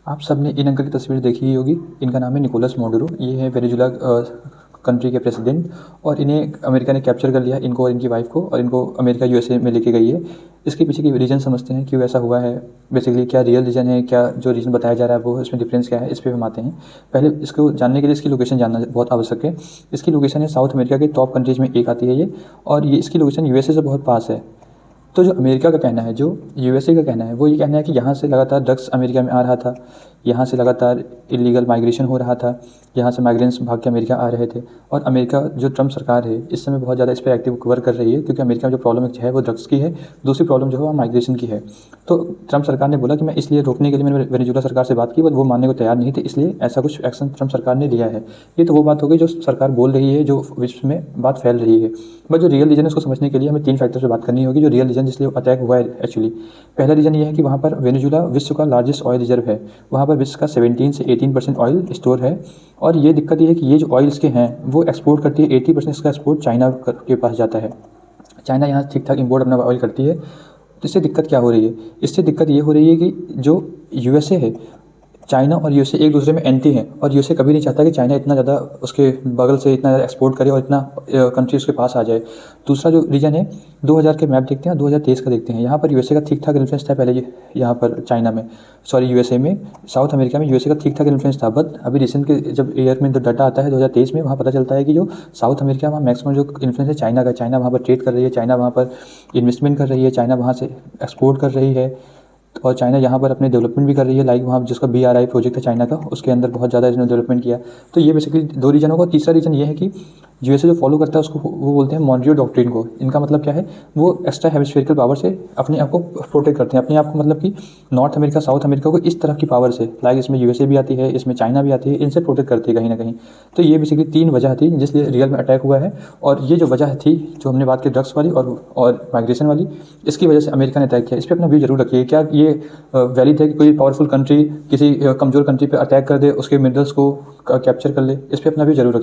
आप सबने इन अंकल की तस्वीर देखी ही होगी। इनका नाम है निकोलस माडुरो। ये है वेनेजुला कंट्री के प्रेसिडेंट और इन्हें अमेरिका ने कैप्चर कर लिया, इनको और इनकी वाइफ को, और इनको अमेरिका यूएसए में लेके गई है। इसके पीछे की रीज़न समझते हैं क्यों ऐसा हुआ है। बेसिकली क्या रियल रीज़न है, क्या जो रीज़न बताया जा रहा है वो इसमें डिफरेंस क्या है, इस पे हम आते हैं। पहले इसको जानने के लिए इसकी लोकेशन जानना बहुत आवश्यक है। इसकी लोकेशन है साउथ अमेरिका के टॉप कंट्रीज़ में एक आती है ये, और ये इसकी लोकेशन यूएसए से बहुत पास है। तो जो अमेरिका का कहना है, जो यूएसए का कहना है, वो ये कहना है कि यहाँ से लगातार ड्रग्स अमेरिका में आ रहा था, यहाँ से लगातार इलीगल माइग्रेशन हो रहा था, यहाँ से माइग्रेंट्स भाग के अमेरिका आ रहे थे। और अमेरिका जो ट्रम्प सरकार है इस समय बहुत ज़्यादा इस पर एक्टिव वर्क कर रही है, क्योंकि अमेरिका में जो प्रॉब्लम है वो ड्रग्स की है, दूसरी प्रॉब्लम जो है वो माइग्रेशन की है। तो ट्रम्प सरकार ने बोला कि मैं इसलिए रोकने के लिए मैंने वेनेजुला सरकार से बात की, बट वो मानने को तैयार नहीं थे, इसलिए ऐसा कुछ एक्शन ट्रम्प सरकार ने लिया है। ये तो वो बात हो गई जो सरकार बोल रही है, जो विश्व में बात फैल रही है। बट जो रियल रीजन है उसको समझने के लिए हमें 3 फैक्टर पे बात करनी होगी, जो रियल रीजन जिसलिए अटैक हुआ है एक्चुअली। पहला रीज़न ये है कि वहाँ पर वेनेजुला विश्व का लार्जेस्ट ऑयल रिजर्व है। वहाँ पर विश्व का 17 से 18% ऑयल स्टोर है। और ये दिक्कत ये है कि ये जो ऑयल्स के हैं वो एक्सपोर्ट करती है, 80% इसका एक्सपोर्ट चाइना के पास जाता है। चाइना यहाँ ठीक ठाक इंपोर्ट अपना ऑयल करती है। तो इससे दिक्कत क्या हो रही है? इससे दिक्कत ये हो रही है कि जो यूएसए है, चाइना और यूएसए एक दूसरे में एंटी हैं, और यूएसए कभी नहीं चाहता कि चाइना इतना ज़्यादा उसके बगल से इतना ज़्यादा एक्सपोर्ट करे और इतना कंट्री उसके पास आ जाए। दूसरा जो रीजन है, 2000 के मैप देखते हैं, 2023 का देखते हैं। यहाँ पर यूएसए का ठीक ठाक इन्फ्लुएंस था पहले, यहाँ पर चाइना में, सॉरी यूएसए में, साउथ अमेरिका में यूएसए का ठीक ठाक इन्फ्लुएंस था। बट अभी रिसेंट के जब ईयर में जो डाटा आता है 2023 में, वहाँ पता चलता है कि जो साउथ अमेरिका वहाँ मैक्सिमम जो इन्फ्लुएंस है चाइना का, चाइना वहाँ पर ट्रेड कर रही है, चाइना वहाँ पर इन्वेस्टमेंट कर रही है, चाइना वहाँ से एक्सपोर्ट कर रही है, और चाइना यहाँ पर अपने डेवलपमेंट भी कर रही है। लाइक वहाँ जिसका BRI प्रोजेक्ट है चाइना का, उसके अंदर बहुत ज़्यादा इसने डेवलपमेंट किया। तो ये बेसिकली 2 रीजन होगा। तीसरा रीजन ये है कि यूएसए जो फॉलो करता है उसको वो बोलते हैं मॉन्ट्रियो डॉक्ट्रिन को। इनका मतलब क्या है, वो एक्स्ट्रा हेमिस्फेरिकल पावर से अपने आप को प्रोटेक्ट करते हैं, अपने आप को, मतलब कि नॉर्थ अमेरिका साउथ अमेरिका को इस तरह की पावर से, लाइक इसमें यूएसए भी आती है, इसमें चाइना भी आती है, इनसे प्रोटेक्ट करती है कहीं ना कहीं। तो ये बेसिकली 3 वजह थी जिसलिए रियल में अटैक हुआ है। और ये जो वजह थी जो हमने बात की ड्रग्स वाली और माइग्रेशन वाली, इसकी वजह से अमेरिका ने अटैक किया। इस पर अपना व्यू जरूर रखिए। क्या ये वैलिड है कि कोई पावरफुल कंट्री किसी कमज़ोर कंट्री पे अटैक कर दे, उसके मिनरल्स को कैप्चर कर ले? इस पर अपना व्यू जरूर रखिए।